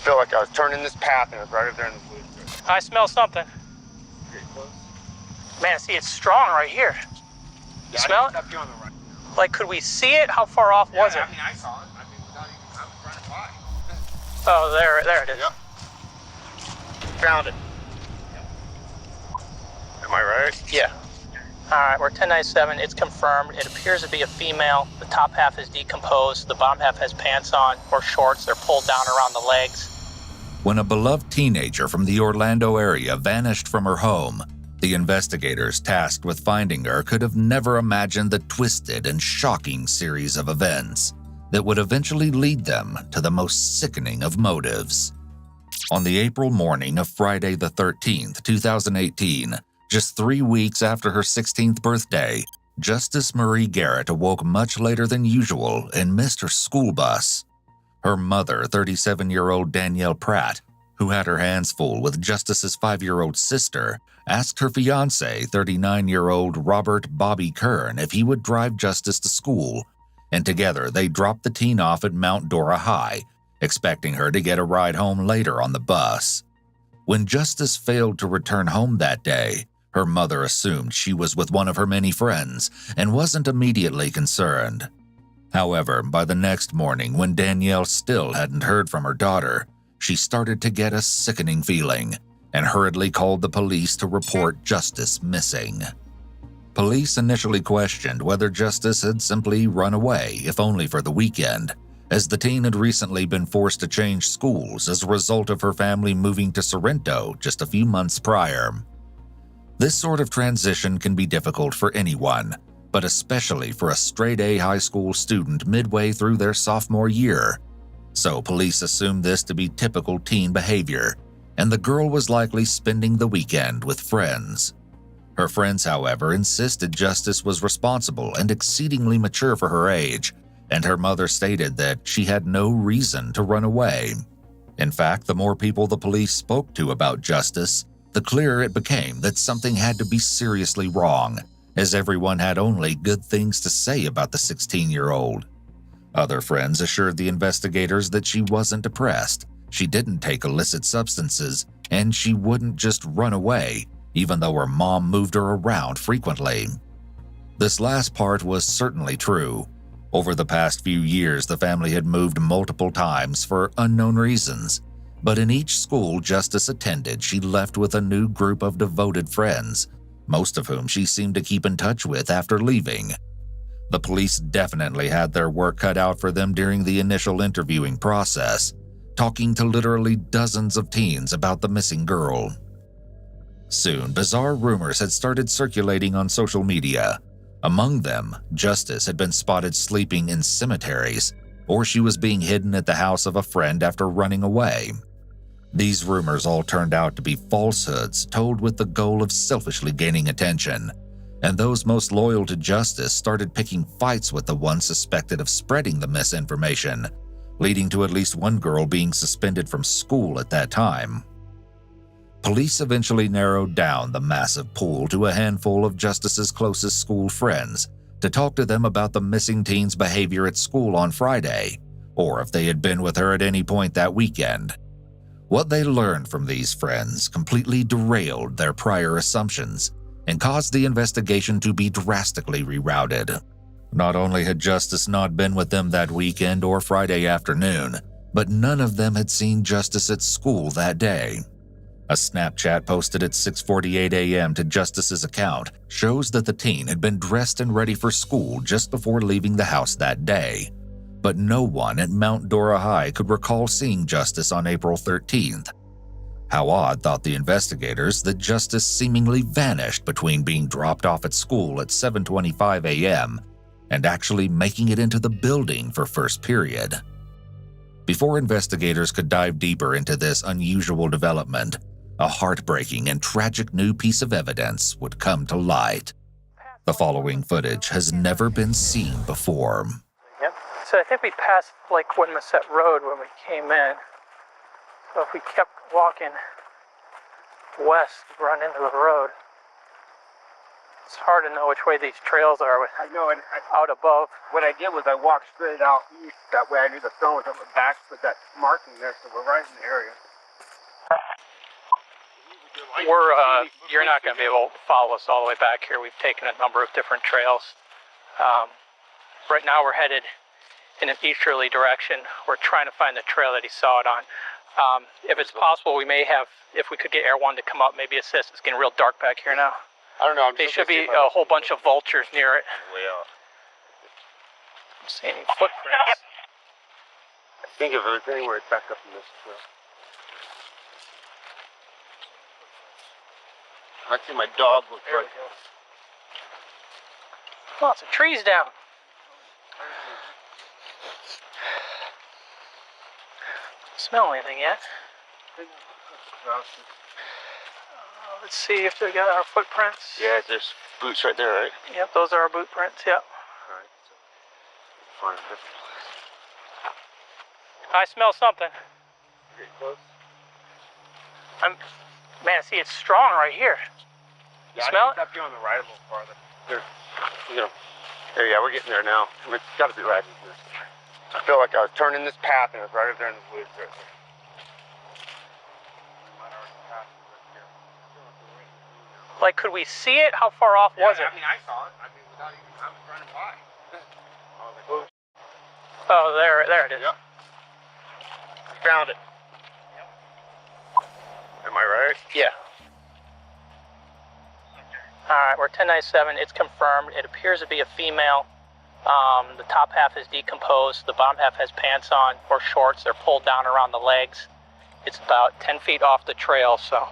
feel like I was turning this path and it was right up there in the woods. I smell something. Okay, close. Man, see, it's strong right here. You smell it? Up here on the right. Like, could we see it? How far off was it? I mean, I saw it. I mean, without even, I was running by. Oh, there it is. Yep. Found it. Am I right? Yeah. All right, we're 1097. It's confirmed. It appears to be a female. The top half is decomposed. The bottom half has pants on or shorts. They're pulled down around the legs. When a beloved teenager from the Orlando area vanished from her home, the investigators tasked with finding her could have never imagined the twisted and shocking series of events that would eventually lead them to the most sickening of motives. On the April morning of Friday the 13th, 2018, just 3 weeks after her 16th birthday, Justice Marie Garrett awoke much later than usual and missed her school bus. Her mother, 37-year-old Danielle Pratt, who had her hands full with Justice's 5-year-old sister, asked her fiancé, 39-year-old Robert Bobby Kern, if he would drive Justice to school, and together they dropped the teen off at Mount Dora High, expecting her to get a ride home later on the bus. When Justice failed to return home that day, her mother assumed she was with one of her many friends and wasn't immediately concerned. However, by the next morning, when Danielle still hadn't heard from her daughter, she started to get a sickening feeling and hurriedly called the police to report Justice missing. Police initially questioned whether Justice had simply run away, if only for the weekend, as the teen had recently been forced to change schools as a result of her family moving to Sorrento just a few months prior. This sort of transition can be difficult for anyone, but especially for a straight-A high school student midway through their sophomore year. So police assumed this to be typical teen behavior, and the girl was likely spending the weekend with friends. Her friends, however, insisted Justice was responsible and exceedingly mature for her age, and her mother stated that she had no reason to run away. In fact, the more people the police spoke to about Justice, the clearer it became that something had to be seriously wrong, as everyone had only good things to say about the 16-year-old. Other friends assured the investigators that she wasn't depressed, she didn't take illicit substances, and she wouldn't just run away, even though her mom moved her around frequently. This last part was certainly true. Over the past few years, the family had moved multiple times for unknown reasons, but in each school Justice attended, she left with a new group of devoted friends, most of whom she seemed to keep in touch with after leaving. The police definitely had their work cut out for them during the initial interviewing process, talking to literally dozens of teens about the missing girl. Soon, bizarre rumors had started circulating on social media. Among them, Justice had been spotted sleeping in cemeteries, or she was being hidden at the house of a friend after running away. These rumors all turned out to be falsehoods told with the goal of selfishly gaining attention, and those most loyal to Justice started picking fights with the ones suspected of spreading the misinformation, leading to at least one girl being suspended from school at that time. Police eventually narrowed down the massive pool to a handful of Justice's closest school friends to talk to them about the missing teen's behavior at school on Friday, or if they had been with her at any point that weekend. What they learned from these friends completely derailed their prior assumptions and caused the investigation to be drastically rerouted. Not only had Justice not been with them that weekend or Friday afternoon, but none of them had seen Justice at school that day. A Snapchat posted at 6:48 a.m. to Justice's account shows that the teen had been dressed and ready for school just before leaving the house that day. But no one at Mount Dora High could recall seeing Justice on April 13th. How odd, thought the investigators, that Justice seemingly vanished between being dropped off at school at 7:25 a.m. and actually making it into the building for first period. Before investigators could dive deeper into this unusual development, a heartbreaking and tragic new piece of evidence would come to light. The following footage has never been seen before. Yep. So I think we passed like Quinmasset Road when we came in. So if we kept walking west, run into the road. It's hard to know which way these trails are I know, and out above. what I did was I walked straight out east. That way I knew the stone was on my back with that marking there, so we're right in the area. You're not going to be able to follow us all the way back here. We've taken a number of different trails. Right now we're headed in an easterly direction. We're trying to find the trail that he saw it on. If it's possible, we may have, if we could get Air 1 to come up, maybe assist. It's getting real dark back here now. I don't know. There should be a whole bunch of vultures near it. Way out. I don't see any footprints. I think if it was anywhere, it's back up in this trail. I see my dog looks right. Lots of trees down. Smell anything yet? Let's see if they got our footprints. Yeah, there's boots right there, right? Yep, those are our boot prints, yep. Alright, so find a different place. I smell something. Getting close. Man, see, it's strong right here. You smell it? Up here on the right a little farther. There, yeah, we're getting there now. I mean, it's got to be right in here. I feel like I was turning this path and it was right up there in the woods right there. Like, could we see it? How far off was it? I mean, I saw it. I mean, without even, I was running by. I was like, oh. Oh, there it is. Yep. Found it. Yep. Am I right? Yeah. All right, we're 1097. It's confirmed. It appears to be a female. The top half is decomposed. The bottom half has pants on or shorts. They're pulled down around the legs. It's about 10 feet off the trail, so.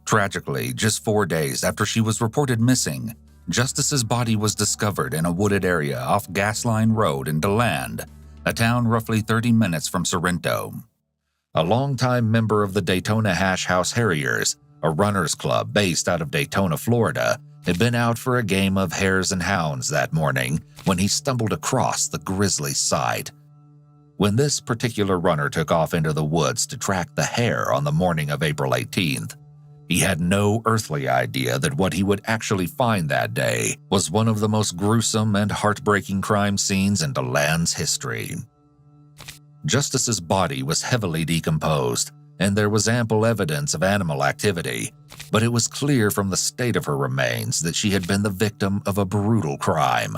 Tragically, just 4 days after she was reported missing, Justice's body was discovered in a wooded area off Gasline Road in DeLand, a town roughly 30 minutes from Sorrento. A longtime member of the Daytona Hash House Harriers, a runners club based out of Daytona, Florida, had been out for a game of hares and hounds that morning when he stumbled across the grisly sight. When this particular runner took off into the woods to track the hare on the morning of April 18th, he had no earthly idea that what he would actually find that day was one of the most gruesome and heartbreaking crime scenes in DeLand's history. Justice's body was heavily decomposed, and there was ample evidence of animal activity, but it was clear from the state of her remains that she had been the victim of a brutal crime.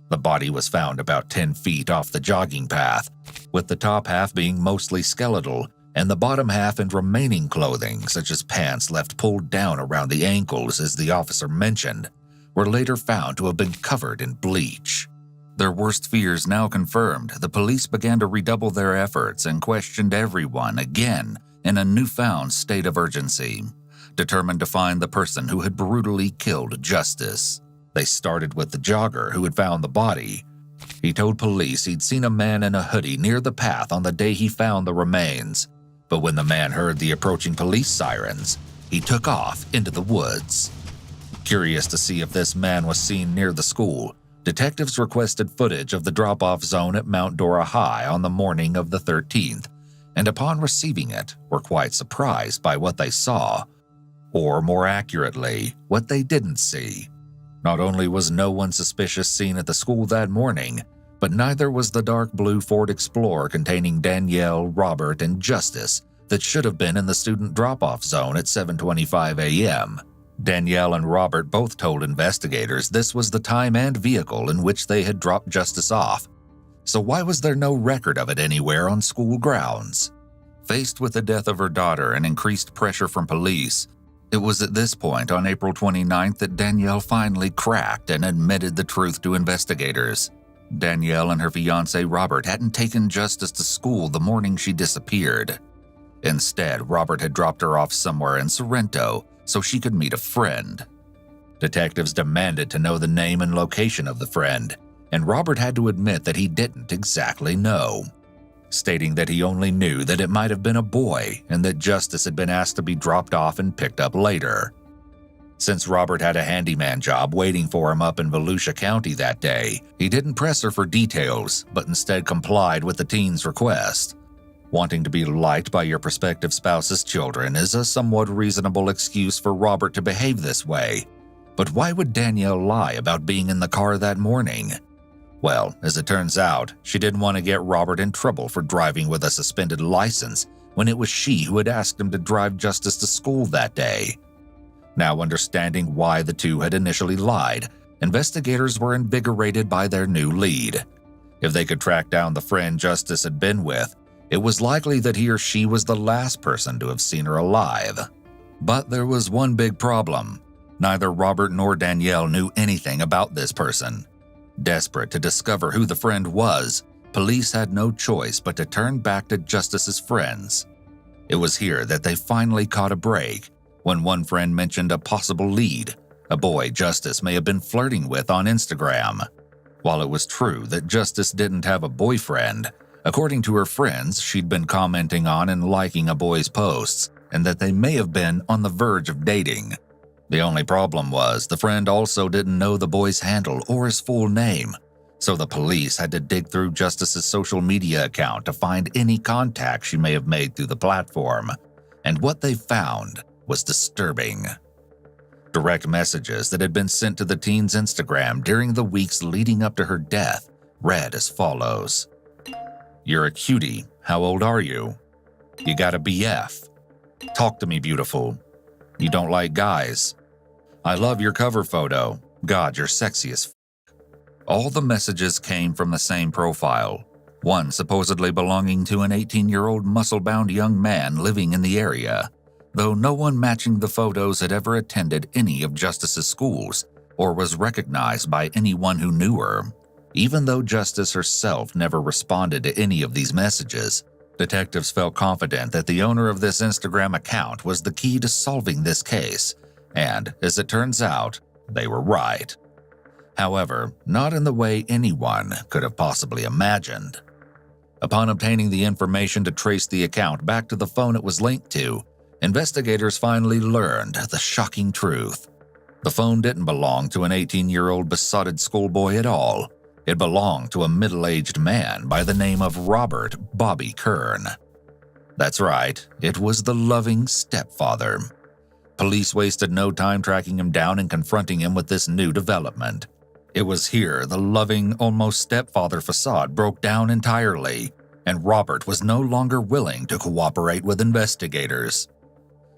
The body was found about 10 feet off the jogging path, with the top half being mostly skeletal and the bottom half and remaining clothing, such as pants left pulled down around the ankles as the officer mentioned, were later found to have been covered in bleach. Their worst fears now confirmed, the police began to redouble their efforts and questioned everyone again in a newfound state of urgency, determined to find the person who had brutally killed Justice. They started with the jogger who had found the body. He told police he'd seen a man in a hoodie near the path on the day he found the remains, but when the man heard the approaching police sirens, he took off into the woods. Curious to see if this man was seen near the school, detectives requested footage of the drop-off zone at Mount Dora High on the morning of the 13th, and upon receiving it, were quite surprised by what they saw, or more accurately, what they didn't see. Not only was no one suspicious seen at the school that morning, but neither was the dark blue Ford Explorer containing Danielle, Robert, and Justice that should have been in the student drop-off zone at 7:25 a.m. Danielle and Robert both told investigators this was the time and vehicle in which they had dropped Justice off. So why was there no record of it anywhere on school grounds? Faced with the death of her daughter and increased pressure from police, it was at this point on April 29th that Danielle finally cracked and admitted the truth to investigators. Danielle and her fiancé Robert hadn't taken Justice to school the morning she disappeared. Instead, Robert had dropped her off somewhere in Sorrento so she could meet a friend. Detectives demanded to know the name and location of the friend, and Robert had to admit that he didn't exactly know, stating that he only knew that it might have been a boy and that Justice had been asked to be dropped off and picked up later. Since Robert had a handyman job waiting for him up in Volusia County that day, he didn't press her for details, but instead complied with the teen's request. Wanting to be liked by your prospective spouse's children is a somewhat reasonable excuse for Robert to behave this way, But why would Danielle lie about being in the car that morning? Well, as it turns out, she didn't want to get Robert in trouble for driving with a suspended license when it was she who had asked him to drive Justice to school that day. Now understanding why the two had initially lied, investigators were invigorated by their new lead. If they could track down the friend Justice had been with, it was likely that he or she was the last person to have seen her alive. But there was one big problem. Neither Robert nor Danielle knew anything about this person. Desperate to discover who the friend was, police had no choice but to turn back to Justice's friends. It was here that they finally caught a break when one friend mentioned a possible lead, a boy Justice may have been flirting with on Instagram. While it was true that Justice didn't have a boyfriend, according to her friends, she'd been commenting on and liking a boy's posts, and that they may have been on the verge of dating. The only problem was the friend also didn't know the boy's handle or his full name, so the police had to dig through Justice's social media account to find any contact she may have made through the platform. And what they found was disturbing. Direct messages that had been sent to the teen's Instagram during the weeks leading up to her death read as follows. "You're a cutie. How old are you? You got a BF. Talk to me, beautiful. You don't like guys. I love your cover photo. God, you're sexy as f." All the messages came from the same profile, one supposedly belonging to an 18-year-old muscle-bound young man living in the area, though no one matching the photos had ever attended any of Justice's schools or was recognized by anyone who knew her. Even though Justice herself never responded to any of these messages, detectives felt confident that the owner of this Instagram account was the key to solving this case, and, as it turns out, they were right. However, not in the way anyone could have possibly imagined. Upon obtaining the information to trace the account back to the phone it was linked to, investigators finally learned the shocking truth. The phone didn't belong to an 18-year-old besotted schoolboy at all. It belonged to a middle-aged man by the name of Robert Bobby Kern. That's right, it was the loving stepfather. Police wasted no time tracking him down and confronting him with this new development. It was here the loving, almost stepfather facade broke down entirely, and Robert was no longer willing to cooperate with investigators.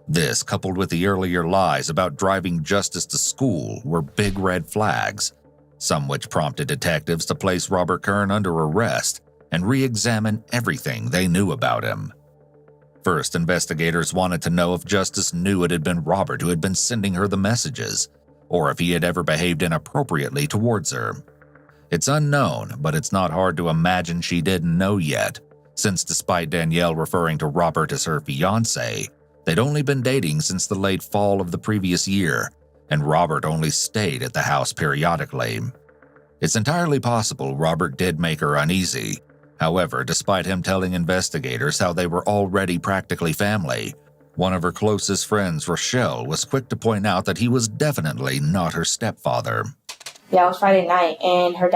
This, coupled with the earlier lies about driving Justice to school, were big red flags, some which prompted detectives to place Robert Kern under arrest and re-examine everything they knew about him. First, investigators wanted to know if Justice knew it had been Robert who had been sending her the messages, or if he had ever behaved inappropriately towards her. It's unknown, but it's not hard to imagine she didn't know yet, since despite Danielle referring to Robert as her fiancé, they'd only been dating since the late fall of the previous year, and Robert only stayed at the house periodically. It's entirely possible Robert did make her uneasy. However, despite him telling investigators how they were already practically family, one of her closest friends, Rochelle, was quick to point out that he was definitely not her stepfather. Yeah, it was Friday night, and her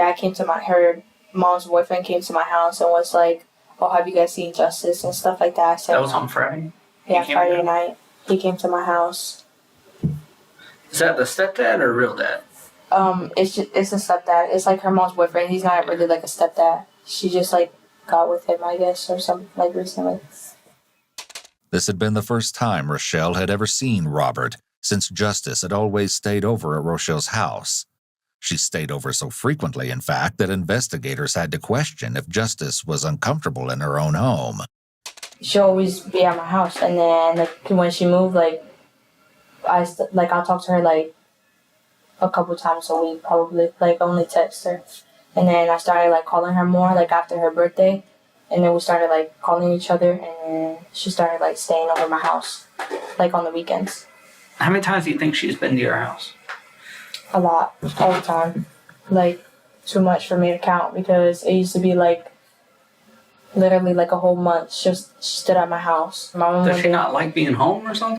mom's boyfriend came to my house and was like, "Oh, have you guys seen Justice?" and stuff like that. I said, That was on Friday? Yeah, Friday night. He came to my house. Is that the stepdad or real dad? It's a stepdad. It's like her mom's boyfriend. He's not really like a stepdad. She just like got with him, I guess, or something like recently. This had been the first time Rochelle had ever seen Robert, since Justice had always stayed over at Rochelle's house. She stayed over so frequently, in fact, that investigators had to question if Justice was uncomfortable in her own home. She'll always be at my house, and then like when she moved, I'll talk to her like a couple times a week, probably, like only text her. And then I started like calling her more, like after her birthday. And then we started like calling each other, and then she started like staying over my house, like on the weekends. How many times do you think she's been to your house? A lot, all the time. Like, too much for me to count, because it used to be like literally like a whole month she stood at my house. Does she not like being home or something?